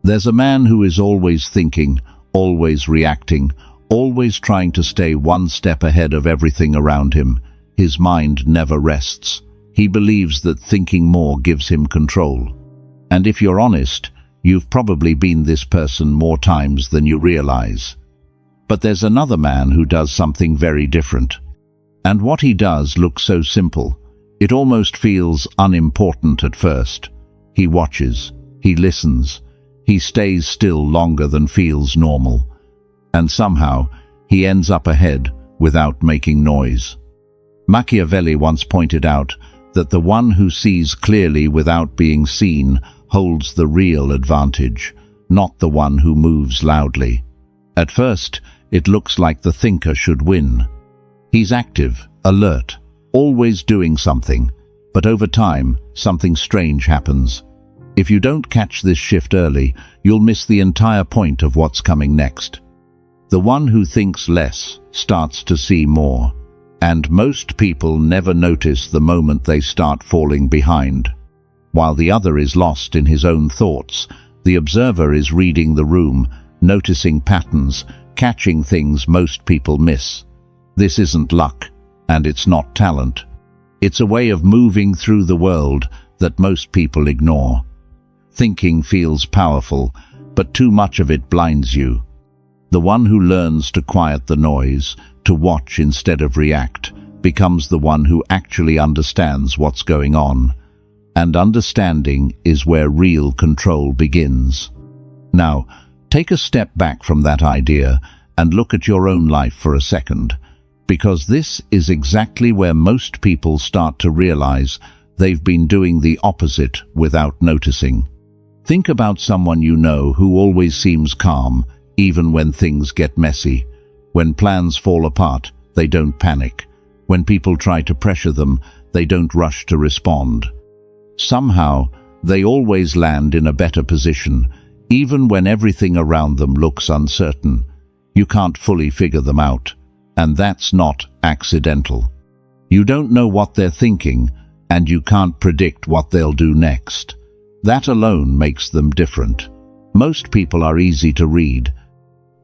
There's a man who is always thinking, always reacting, always trying to stay one step ahead of everything around him. His mind never rests. He believes that thinking more gives him control. And if you're honest, you've probably been this person more times than you realize. But there's another man who does something very different. And what he does looks so simple. It almost feels unimportant at first. He watches, he listens, he stays still longer than feels normal. And somehow, he ends up ahead without making noise. Machiavelli once pointed out that the one who sees clearly without being seen holds the real advantage, not the one who moves loudly. At first, it looks like the thinker should win. He's active, alert, always doing something, but over time, something strange happens. If you don't catch this shift early, you'll miss the entire point of what's coming next. The one who thinks less starts to see more, and most people never notice the moment they start falling behind. While the other is lost in his own thoughts, the observer is reading the room, noticing patterns, catching things most people miss. This isn't luck, and it's not talent. It's a way of moving through the world that most people ignore. Thinking feels powerful, but too much of it blinds you. The one who learns to quiet the noise, to watch instead of react, becomes the one who actually understands what's going on. And understanding is where real control begins. Now, take a step back from that idea and look at your own life for a second, because this is exactly where most people start to realize they've been doing the opposite without noticing. Think about someone you know who always seems calm, even when things get messy. When plans fall apart, they don't panic. When people try to pressure them, they don't rush to respond. Somehow, they always land in a better position, even when everything around them looks uncertain. You can't fully figure them out, and that's not accidental. You don't know what they're thinking, and you can't predict what they'll do next. That alone makes them different. Most people are easy to read.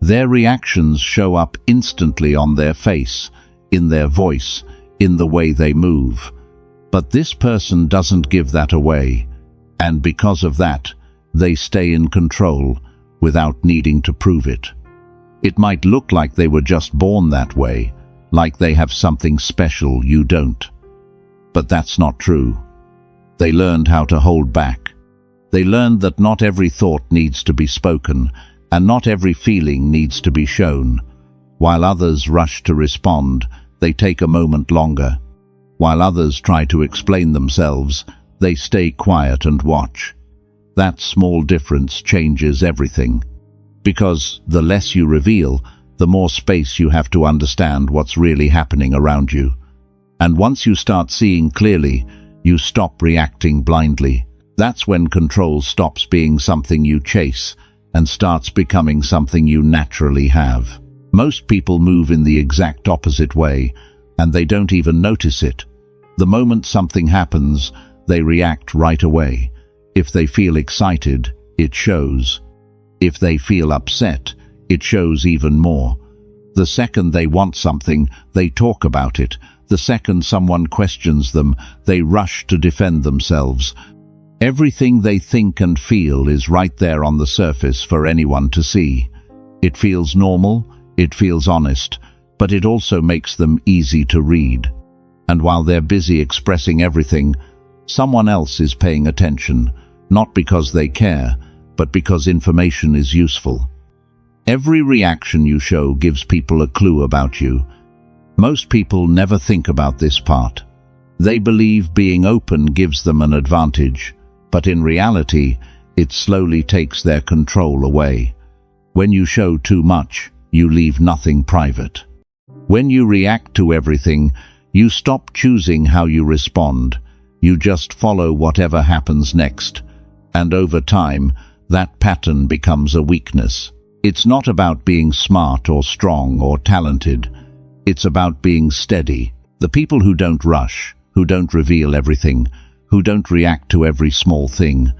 Their reactions show up instantly on their face, in their voice, in the way they move. But this person doesn't give that away, and because of that, they stay in control without needing to prove it. It might look like they were just born that way, like they have something special you don't. But that's not true. They learned how to hold back. They learned that not every thought needs to be spoken, and not every feeling needs to be shown. While others rush to respond, they take a moment longer. While others try to explain themselves, they stay quiet and watch. That small difference changes everything. Because the less you reveal, the more space you have to understand what's really happening around you. And once you start seeing clearly, you stop reacting blindly. That's when control stops being something you chase and starts becoming something you naturally have. Most people move in the exact opposite way, and they don't even notice it. The moment something happens, they react right away. If they feel excited, it shows. If they feel upset, it shows even more. The second they want something, they talk about it. The second someone questions them, they rush to defend themselves. Everything they think and feel is right there on the surface for anyone to see. It feels normal, it feels honest, but it also makes them easy to read. And while they're busy expressing everything, someone else is paying attention, not because they care, but because information is useful. Every reaction you show gives people a clue about you. Most people never think about this part. They believe being open gives them an advantage, but in reality, it slowly takes their control away. When you show too much, you leave nothing private. When you react to everything, you stop choosing how you respond. You just follow whatever happens next. And over time, that pattern becomes a weakness. It's not about being smart or strong or talented. It's about being steady. The people who don't rush, who don't reveal everything, who don't react to every small thing,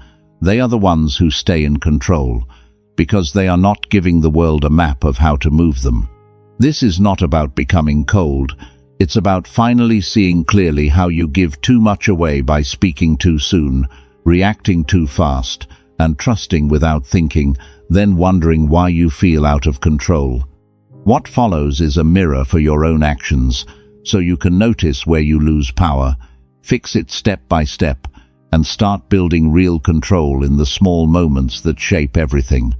They are the ones who stay in control, because they are not giving the world a map of how to move them. This is not about becoming cold. It's about finally seeing clearly how you give too much away by speaking too soon, reacting too fast, and trusting without thinking, then wondering why you feel out of control. What follows is a mirror for your own actions, so you can notice where you lose power, fix it step by step, and start building real control in the small moments that shape everything.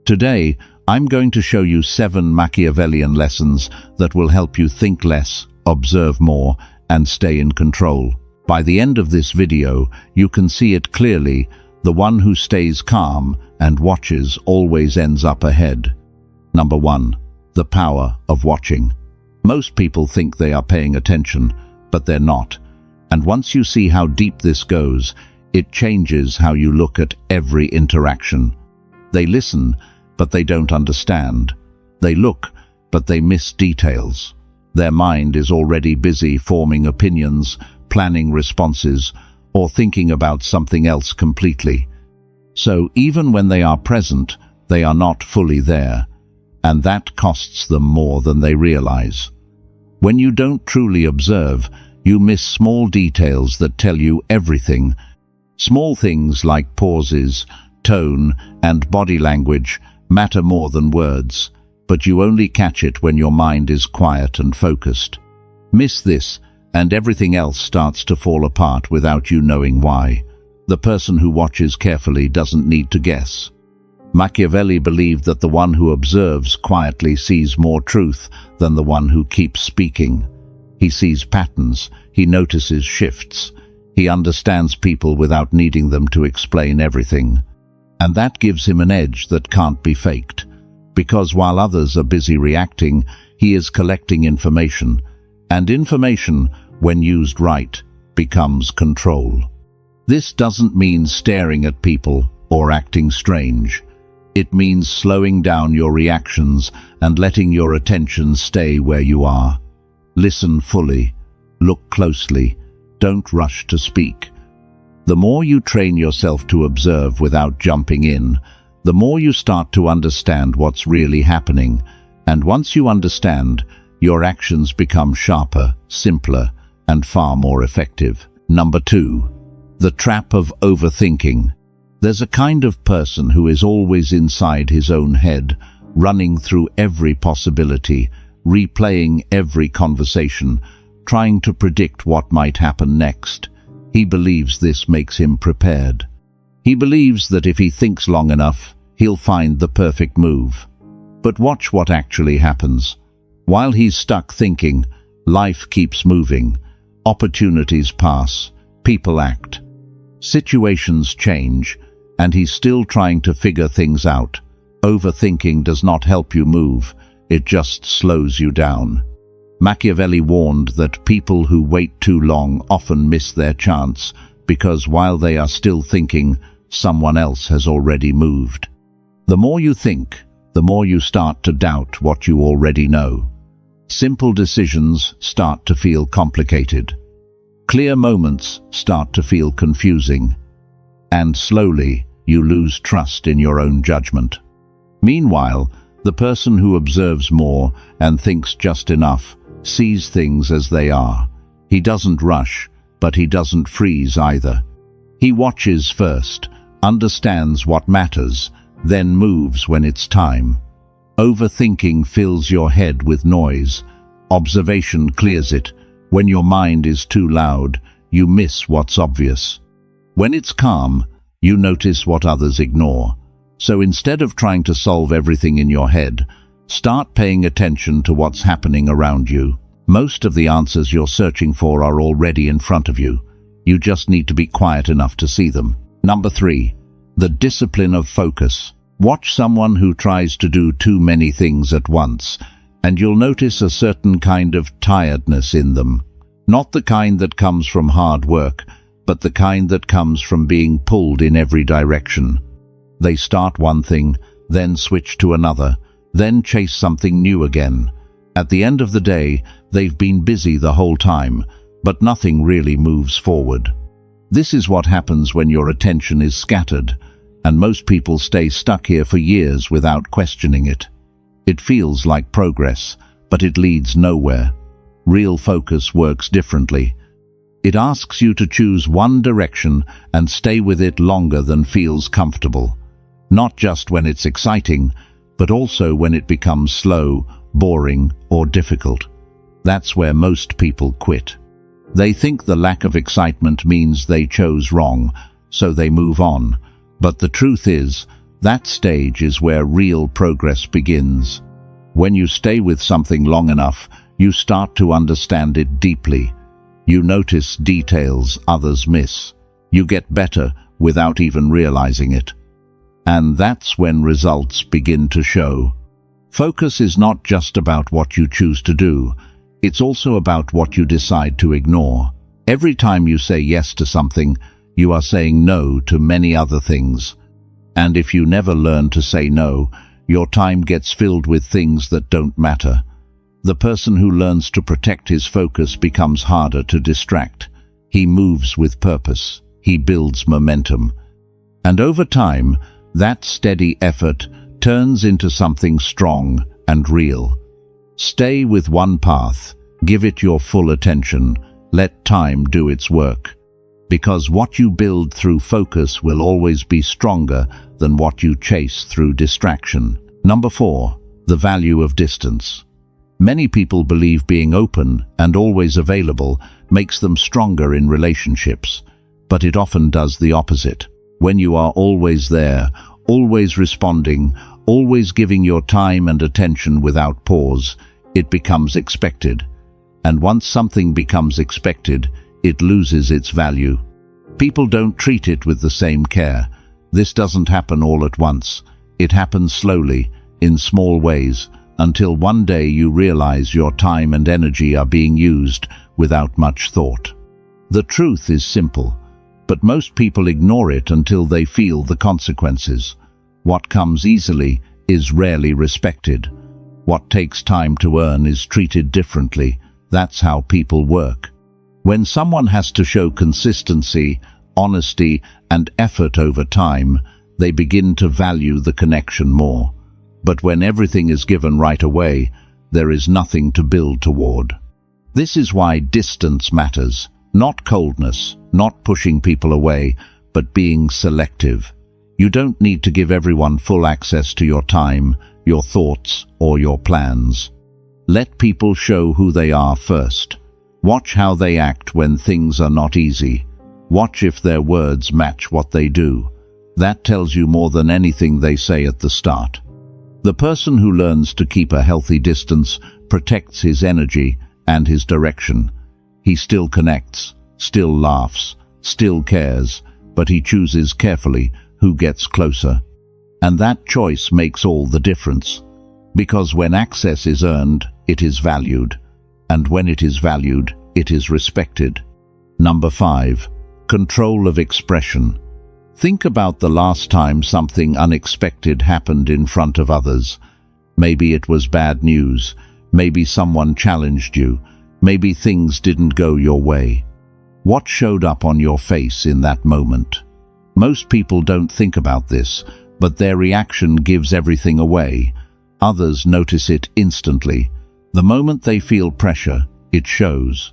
Today, I'm going to show you 7 Machiavellian lessons that will help you think less, observe more, and stay in control. By the end of this video, you can see it clearly. The one who stays calm and watches always ends up ahead. Number 1. The power of watching. Most people think they are paying attention, but they're not. And once you see how deep this goes, it changes how you look at every interaction. They listen, but they don't understand. They look, but they miss details. Their mind is already busy forming opinions, planning responses, or thinking about something else completely. So even when they are present, they are not fully there, and that costs them more than they realize. When you don't truly observe, you miss small details that tell you everything. Small things like pauses, tone, and body language matter more than words, but you only catch it when your mind is quiet and focused. Miss this, and everything else starts to fall apart without you knowing why. The person who watches carefully doesn't need to guess. Machiavelli believed that the one who observes quietly sees more truth than the one who keeps speaking. He sees patterns, he notices shifts, he understands people without needing them to explain everything. And that gives him an edge that can't be faked, because while others are busy reacting, he is collecting information, and information, when used right, becomes control. This doesn't mean staring at people or acting strange. It means slowing down your reactions and letting your attention stay where you are. Listen fully, look closely, don't rush to speak. The more you train yourself to observe without jumping in, the more you start to understand what's really happening, and once you understand, your actions become sharper, simpler, and far more effective. Number 2. The trap of overthinking. There's a kind of person who is always inside his own head, running through every possibility, replaying every conversation, trying to predict what might happen next. He believes this makes him prepared. He believes that if he thinks long enough, he'll find the perfect move. But watch what actually happens. While he's stuck thinking, life keeps moving. Opportunities pass, people act. Situations change, and he's still trying to figure things out. Overthinking does not help you move, it just slows you down. Machiavelli warned that people who wait too long often miss their chance, because while they are still thinking, someone else has already moved. The more you think, the more you start to doubt what you already know. Simple decisions start to feel complicated. Clear moments start to feel confusing. And slowly, you lose trust in your own judgment. Meanwhile, the person who observes more and thinks just enough sees things as they are. He doesn't rush, but he doesn't freeze either. He watches first, understands what matters, then moves when it's time. Overthinking fills your head with noise. Observation clears it. When your mind is too loud, you miss what's obvious. When it's calm, you notice what others ignore. So instead of trying to solve everything in your head, start paying attention to what's happening around you. Most of the answers you're searching for are already in front of you. You just need to be quiet enough to see them. Number 3. The discipline of focus. Watch someone who tries to do too many things at once, and you'll notice a certain kind of tiredness in them. Not the kind that comes from hard work, but the kind that comes from being pulled in every direction. They start one thing, then switch to another, then chase something new again. At the end of the day, they've been busy the whole time, but nothing really moves forward. This is what happens when your attention is scattered, and most people stay stuck here for years without questioning it. It feels like progress, but it leads nowhere. Real focus works differently. It asks you to choose one direction and stay with it longer than feels comfortable. Not just when it's exciting, but also when it becomes slow, boring, or difficult. That's where most people quit. They think the lack of excitement means they chose wrong, so they move on. But the truth is, that stage is where real progress begins. When you stay with something long enough, you start to understand it deeply. You notice details others miss. You get better without even realizing it. And that's when results begin to show. Focus is not just about what you choose to do. It's also about what you decide to ignore. Every time you say yes to something, you are saying no to many other things. And if you never learn to say no, your time gets filled with things that don't matter. The person who learns to protect his focus becomes harder to distract. He moves with purpose. He builds momentum. And over time, that steady effort turns into something strong and real. Stay with one path. Give it your full attention. Let time do its work. Because what you build through focus will always be stronger than what you chase through distraction. Number 4, the value of distance. Many people believe being open and always available makes them stronger in relationships, but it often does the opposite. When you are always there, always responding, always giving your time and attention without pause, it becomes expected. And once something becomes expected, it loses its value. People don't treat it with the same care. This doesn't happen all at once. It happens slowly, in small ways, until one day you realize your time and energy are being used without much thought. The truth is simple, but most people ignore it until they feel the consequences. What comes easily is rarely respected. What takes time to earn is treated differently. That's how people work. When someone has to show consistency, honesty, and effort over time, they begin to value the connection more. But when everything is given right away, there is nothing to build toward. This is why distance matters. Not coldness, not pushing people away, but being selective. You don't need to give everyone full access to your time, your thoughts, or your plans. Let people show who they are first. Watch how they act when things are not easy. Watch if their words match what they do. That tells you more than anything they say at the start. The person who learns to keep a healthy distance protects his energy and his direction. He still connects, still laughs, still cares, but he chooses carefully who gets closer. And that choice makes all the difference. Because when access is earned, it is valued. And when it is valued, it is respected. Number 5, control of expression. Think about the last time something unexpected happened in front of others. Maybe it was bad news. Maybe someone challenged you. Maybe things didn't go your way. What showed up on your face in that moment? Most people don't think about this, but their reaction gives everything away. Others notice it instantly. The moment they feel pressure, it shows.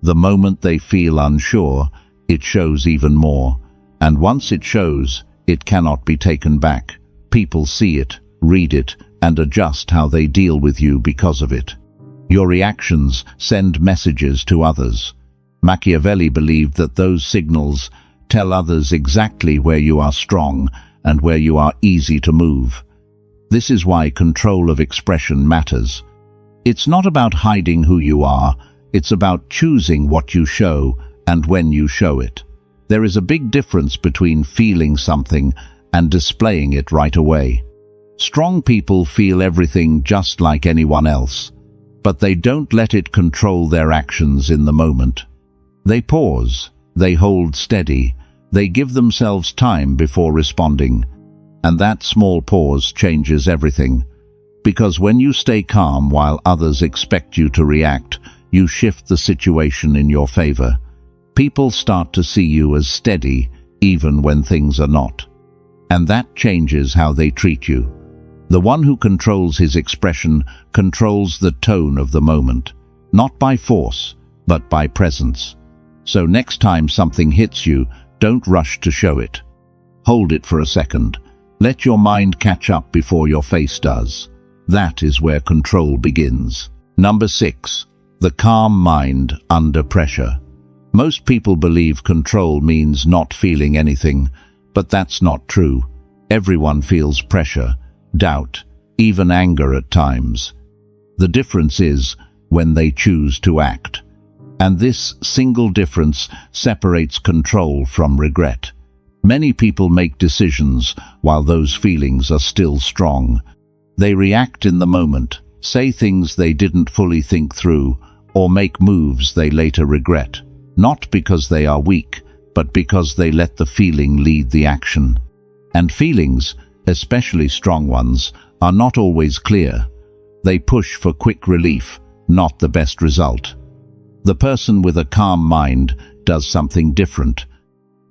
The moment they feel unsure, it shows even more. And once it shows, it cannot be taken back. People see it, read it, and adjust how they deal with you because of it. Your reactions send messages to others. Machiavelli believed that those signals tell others exactly where you are strong and where you are easy to move. This is why control of expression matters. It's not about hiding who you are, it's about choosing what you show and when you show it. There is a big difference between feeling something and displaying it right away. Strong people feel everything just like anyone else, but they don't let it control their actions in the moment. They pause, they hold steady, they give themselves time before responding. And that small pause changes everything. Because when you stay calm while others expect you to react, you shift the situation in your favor. People start to see you as steady, even when things are not. And that changes how they treat you. The one who controls his expression controls the tone of the moment, not by force, but by presence. So next time something hits you, don't rush to show it. Hold it for a second. Let your mind catch up before your face does. That is where control begins. Number 6. The calm mind under pressure. Most people believe control means not feeling anything, but that's not true. Everyone feels pressure, doubt, even anger at times. The difference is when they choose to act. And this single difference separates control from regret. Many people make decisions while those feelings are still strong. They react in the moment, say things they didn't fully think through, or make moves they later regret, not because they are weak, but because they let the feeling lead the action. And feelings, especially strong ones, are not always clear. They push for quick relief, not the best result. The person with a calm mind does something different.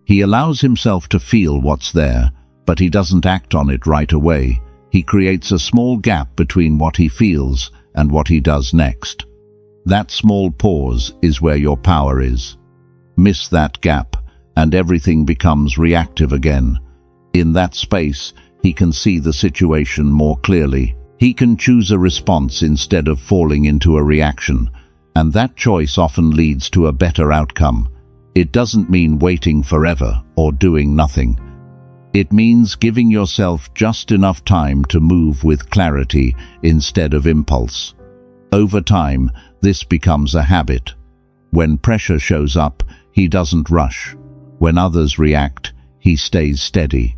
He allows himself to feel what's there, but he doesn't act on it right away. He creates a small gap between what he feels and what he does next. That small pause is where your power is. Miss that gap, and everything becomes reactive again. In that space, he can see the situation more clearly. He can choose a response instead of falling into a reaction, and that choice often leads to a better outcome. It doesn't mean waiting forever or doing nothing. It means giving yourself just enough time to move with clarity instead of impulse. Over time, this becomes a habit. When pressure shows up, he doesn't rush. When others react, he stays steady.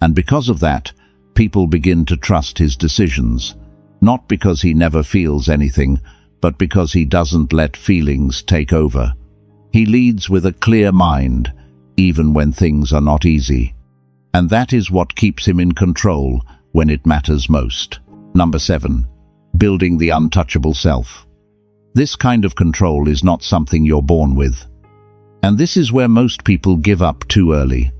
And because of that, people begin to trust his decisions, not because he never feels anything, but because he doesn't let feelings take over. He leads with a clear mind, even when things are not easy. And that is what keeps him in control when it matters most. Number 7. Building the untouchable self. This kind of control is not something you're born with. And this is where most people give up too early.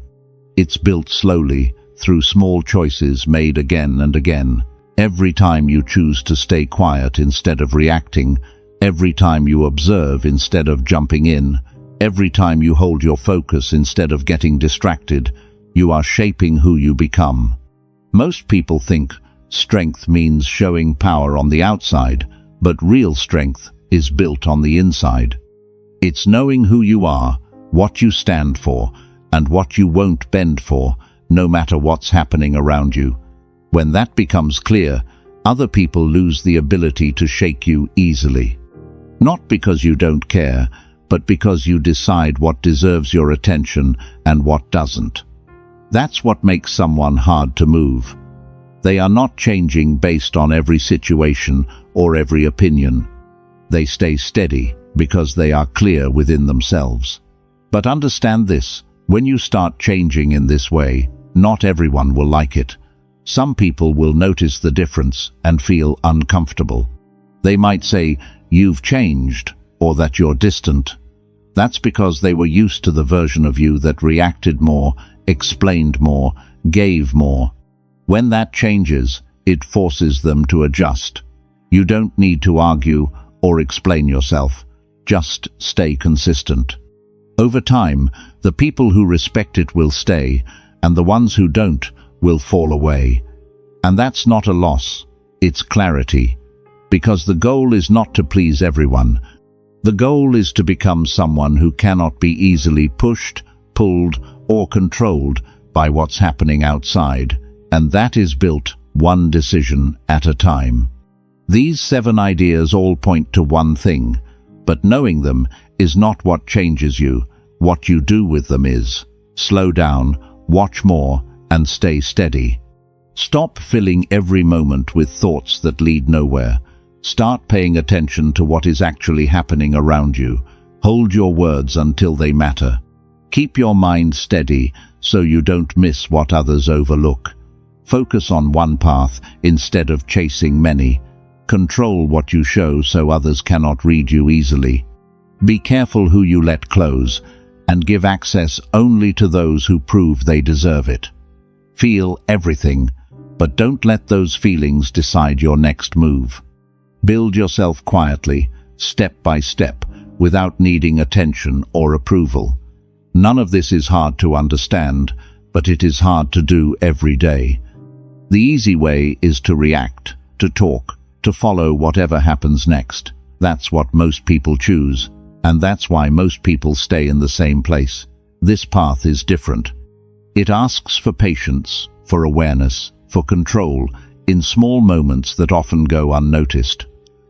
It's built slowly, through small choices made again and again. Every time you choose to stay quiet instead of reacting, every time you observe instead of jumping in, every time you hold your focus instead of getting distracted, you are shaping who you become. Most people think strength means showing power on the outside, but real strength is built on the inside. It's knowing who you are, what you stand for, and what you won't bend for, no matter what's happening around you. When that becomes clear, other people lose the ability to shake you easily. Not because you don't care, but because you decide what deserves your attention and what doesn't. That's what makes someone hard to move. They are not changing based on every situation or every opinion. They stay steady because they are clear within themselves. But understand this, when you start changing in this way, not everyone will like it. Some people will notice the difference and feel uncomfortable. They might say, "You've changed," or that you're distant. That's because they were used to the version of you that reacted more, explained more, gave more. When that changes, it forces them to adjust. You don't need to argue or explain yourself. Just stay consistent. Over time, the people who respect it will stay, and the ones who don't will fall away. And that's not a loss, it's clarity. Because the goal is not to please everyone. The goal is to become someone who cannot be easily pushed, pulled, or controlled by what's happening outside. And that is built one decision at a time. These 7 ideas all point to one thing, but knowing them is not what changes you. What you do with them is. Slow down, watch more, and stay steady. Stop filling every moment with thoughts that lead nowhere. Start paying attention to what is actually happening around you. Hold your words until they matter. Keep your mind steady so you don't miss what others overlook. Focus on one path instead of chasing many. Control what you show so others cannot read you easily. Be careful who you let close, and give access only to those who prove they deserve it. Feel everything, but don't let those feelings decide your next move. Build yourself quietly, step by step, without needing attention or approval. None of this is hard to understand, but it is hard to do every day. The easy way is to react, to talk, to follow whatever happens next. That's what most people choose, and that's why most people stay in the same place. This path is different. It asks for patience, for awareness, for control, in small moments that often go unnoticed.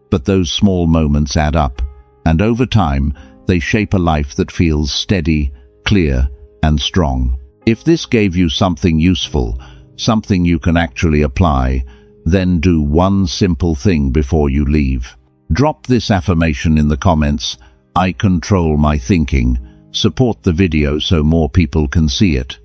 But those small moments add up, and over time, they shape a life that feels steady, clear, and strong. If this gave you something useful, something you can actually apply, then do one simple thing before you leave. Drop this affirmation in the comments: I control my thinking. Support the video so more people can see it.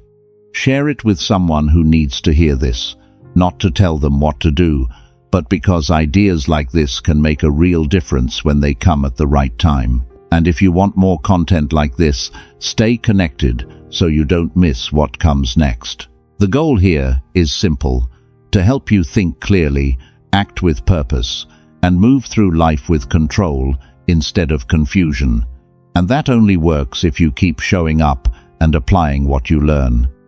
Share it with someone who needs to hear this, not to tell them what to do, but because ideas like this can make a real difference when they come at the right time. And if you want more content like this, stay connected so you don't miss what comes next. The goal here is simple: to help you think clearly, act with purpose, and move through life with control instead of confusion. And that only works if you keep showing up and applying what you learn.